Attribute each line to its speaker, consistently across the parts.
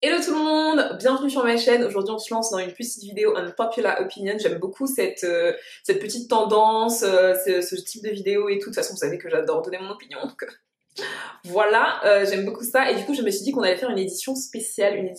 Speaker 1: Hello tout le monde, bienvenue sur ma chaîne. Aujourd'hui on se lance dans une petite vidéo unpopular opinion. J'aime beaucoup cette petite tendance, ce type de vidéo et tout. De toute façon vous savez que j'adore donner mon opinion. Donc voilà, j'aime beaucoup ça. Et du coup je me suis dit qu'on allait faire une édition spéciale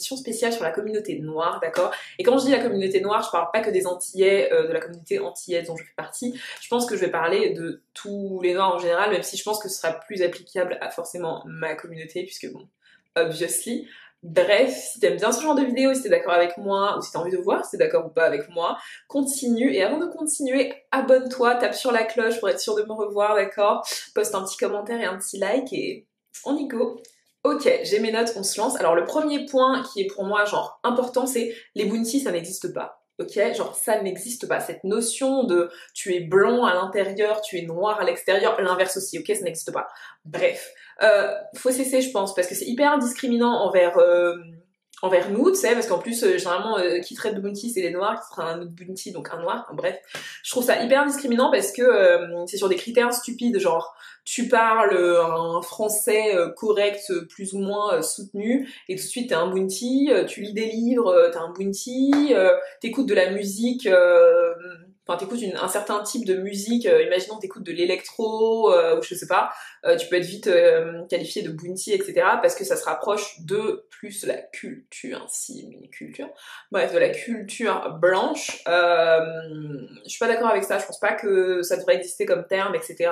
Speaker 1: sur la communauté noire, d'accord? Et quand je dis la communauté noire, je parle pas que des Antillais, de la communauté antillaise dont je fais partie. Je pense que je vais parler de tous les noirs en général, même si je pense que ce sera plus applicable à forcément ma communauté, puisque bon, obviously. Bref, si t'aimes bien ce genre de vidéo, si t'es d'accord avec moi, ou si t'as envie de voir si t'es d'accord ou pas avec moi, continue. Et avant de continuer, abonne-toi, tape sur la cloche pour être sûr de me revoir, d'accord? Poste un petit commentaire et un petit like et on y go. Ok, j'ai mes notes, on se lance. Alors le premier point qui est pour moi genre important, c'est les bounties, ça n'existe pas. Ok, genre ça n'existe pas. Cette notion de tu es blanc à l'intérieur, tu es noir à l'extérieur, l'inverse aussi, ok, ça n'existe pas. Bref, faut cesser je pense, parce que c'est hyper discriminant envers nous, tu sais, parce qu'en plus, généralement, qui traite de bounty, c'est les noirs, qui sera un autre bounty, donc un noir, bref. Je trouve ça hyper discriminant parce que c'est sur des critères stupides, genre, tu parles un français correct, plus ou moins soutenu, et tout de suite t'es un bounty, tu lis des livres, t'es un bounty, t'écoutes de la musique, enfin t'écoutes un certain type de musique, imaginons t'écoutes de l'électro, ou je sais pas, tu peux être vite qualifié de bounty, etc. parce que ça se rapproche de plus la culture, si mini culture, bref, de la culture blanche. Je suis pas d'accord avec ça, je pense pas que ça devrait exister comme terme, etc.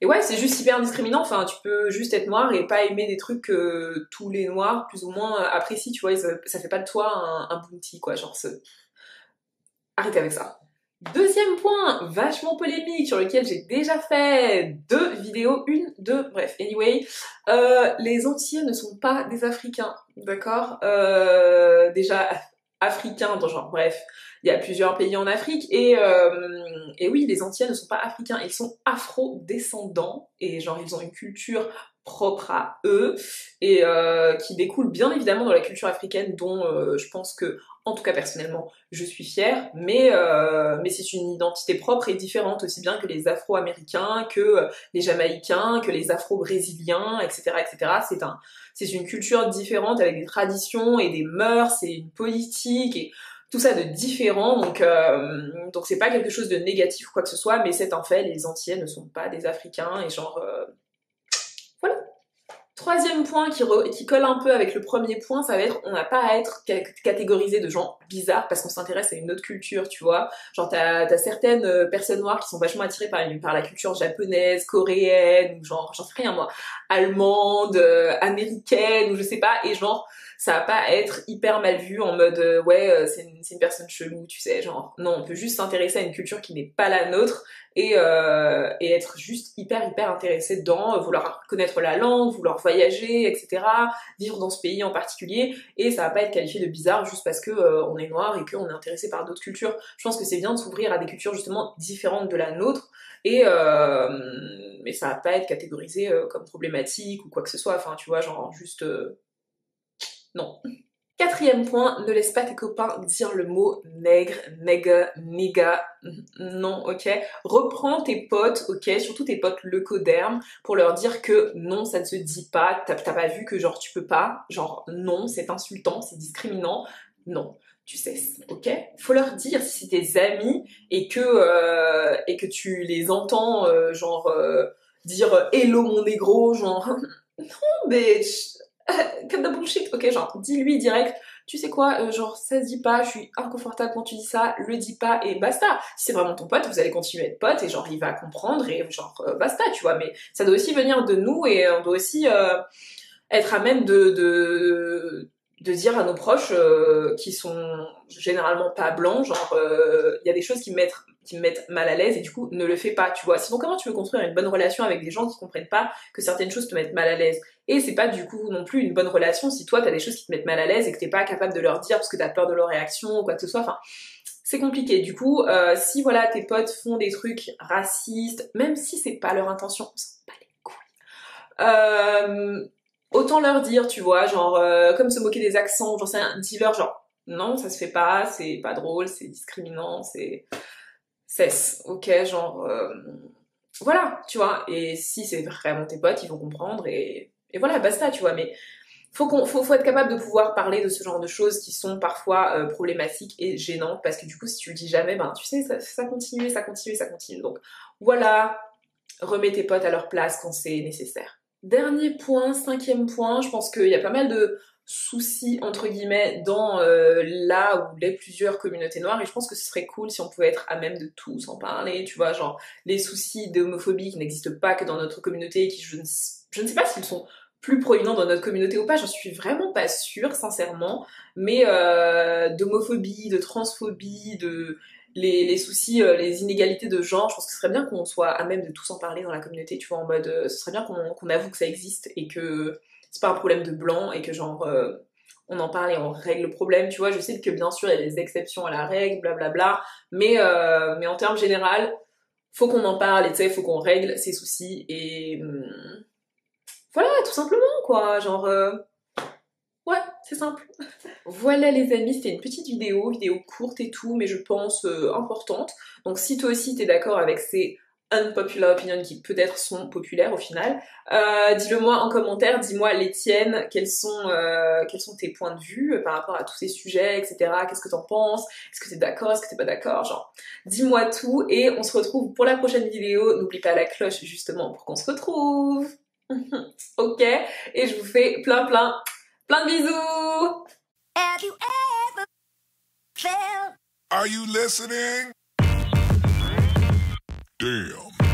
Speaker 1: Et ouais, c'est juste hyper discriminant, enfin tu peux juste être noir et pas aimer des trucs que tous les noirs plus ou moins apprécient, tu vois, et ça fait pas de toi un bounty, quoi, genre arrêtez avec ça. Deuxième point, vachement polémique, sur lequel j'ai déjà fait deux vidéos, bref, anyway, les Antillais ne sont pas des Africains, d'accord? Déjà, Africains, genre, bref, il y a plusieurs pays en Afrique, et oui, les Antillais ne sont pas africains, ils sont afro-descendants, et genre, ils ont une culture propre à eux, et qui découle bien évidemment dans la culture africaine, dont je pense que, en tout cas personnellement, je suis fière, mais c'est une identité propre et différente, aussi bien que les Afro-Américains, que les Jamaïcains, que les Afro-Brésiliens, etc., etc. C'est une culture différente avec des traditions et des mœurs et une politique et tout ça de différent, donc c'est pas quelque chose de négatif ou quoi que ce soit, mais c'est un fait, les Antillais ne sont pas des Africains et genre voilà. Troisième point qui colle un peu avec le premier point, ça va être on n'a pas à être catégorisé de gens bizarres parce qu'on s'intéresse à une autre culture, tu vois. Genre t'as certaines personnes noires qui sont vachement attirées par la culture japonaise, coréenne, ou genre, j'en sais rien moi, allemande, américaine, ou je sais pas, et genre ça va pas être hyper mal vu en mode ouais c'est une personne chelou, tu sais, genre non, on peut juste s'intéresser à une culture qui n'est pas la nôtre et être juste hyper intéressé dedans, vouloir connaître la langue, vouloir voyager, etc. Vivre dans ce pays en particulier, et ça va pas être qualifié de bizarre juste parce que on est noir et qu'on est intéressé par d'autres cultures. Je pense que c'est bien de s'ouvrir à des cultures justement différentes de la nôtre, mais ça va pas être catégorisé comme problématique ou quoi que ce soit, enfin tu vois, genre juste non. Quatrième point, ne laisse pas tes copains dire le mot nègre, nègre, niga, non, ok. Reprends tes potes, ok, surtout tes potes leucodermes, pour leur dire que non, ça ne se dit pas, t'as pas vu que genre tu peux pas, genre non, c'est insultant, c'est discriminant, non. Tu cesses, ok? Faut leur dire si c'est tes amis et que tu les entends dire hello mon négro, genre non bitch, cut the bullshit, ok, genre, dis-lui direct, tu sais quoi, genre, ça se dit pas, je suis inconfortable quand tu dis ça, le dis pas, et basta. Si c'est vraiment ton pote, vous allez continuer à être pote, et genre, il va comprendre, et genre, basta, tu vois, mais ça doit aussi venir de nous, et on doit aussi être à même de dire à nos proches qui sont généralement pas blancs, genre il y a des choses qui me mettent mal à l'aise et du coup ne le fais pas, tu vois. Sinon comment tu veux construire une bonne relation avec des gens qui comprennent pas que certaines choses te mettent mal à l'aise? Et c'est pas du coup non plus une bonne relation si toi t'as des choses qui te mettent mal à l'aise et que t'es pas capable de leur dire parce que t'as peur de leur réaction ou quoi que ce soit, enfin c'est compliqué. Du coup, si voilà tes potes font des trucs racistes, même si c'est pas leur intention, on s'en bat les couilles. Autant leur dire, tu vois, genre, comme se moquer des accents, j'en sais rien, dis-leur genre, non, ça se fait pas, c'est pas drôle, c'est discriminant, c'est... Cesse, ok, genre... voilà, tu vois, et si c'est vraiment tes potes, ils vont comprendre, et voilà, basta, tu vois, mais faut être capable de pouvoir parler de ce genre de choses qui sont parfois problématiques et gênantes, parce que du coup, si tu le dis jamais, ben tu sais, ça continue, ça continue, ça continue. Donc voilà, remets tes potes à leur place quand c'est nécessaire. Dernier point, cinquième point, je pense qu'il y a pas mal de soucis entre guillemets dans là où les plusieurs communautés noires, et je pense que ce serait cool si on pouvait être à même de tous en parler, tu vois, genre les soucis d'homophobie qui n'existent pas que dans notre communauté et qui je ne sais pas s'ils sont plus proéminents dans notre communauté ou pas, j'en suis vraiment pas sûre sincèrement, mais d'homophobie, de transphobie, de les soucis, les inégalités de genre, je pense que ce serait bien qu'on soit à même de tous en parler dans la communauté, tu vois, en mode, ce serait bien qu'on avoue que ça existe et que c'est pas un problème de blanc et que genre, on en parle et on règle le problème, tu vois, je sais que bien sûr il y a des exceptions à la règle, blablabla, mais en termes général, faut qu'on en parle et tu sais, faut qu'on règle ces soucis et voilà, tout simplement quoi, genre... Ouais, c'est simple. Voilà les amis, c'était une petite vidéo courte et tout, mais je pense importante. Donc si toi aussi t'es d'accord avec ces unpopular opinions qui peut-être sont populaires au final, dis-le moi en commentaire, dis-moi les tiennes, quels sont tes points de vue par rapport à tous ces sujets, etc. Qu'est-ce que t'en penses? Est-ce que t'es d'accord? Est-ce que t'es pas d'accord? Genre, dis-moi tout et on se retrouve pour la prochaine vidéo. N'oublie pas la cloche justement pour qu'on se retrouve. Ok? Et je vous fais plein de bisous!
Speaker 2: Have you ever felt?
Speaker 3: Are you listening? Damn.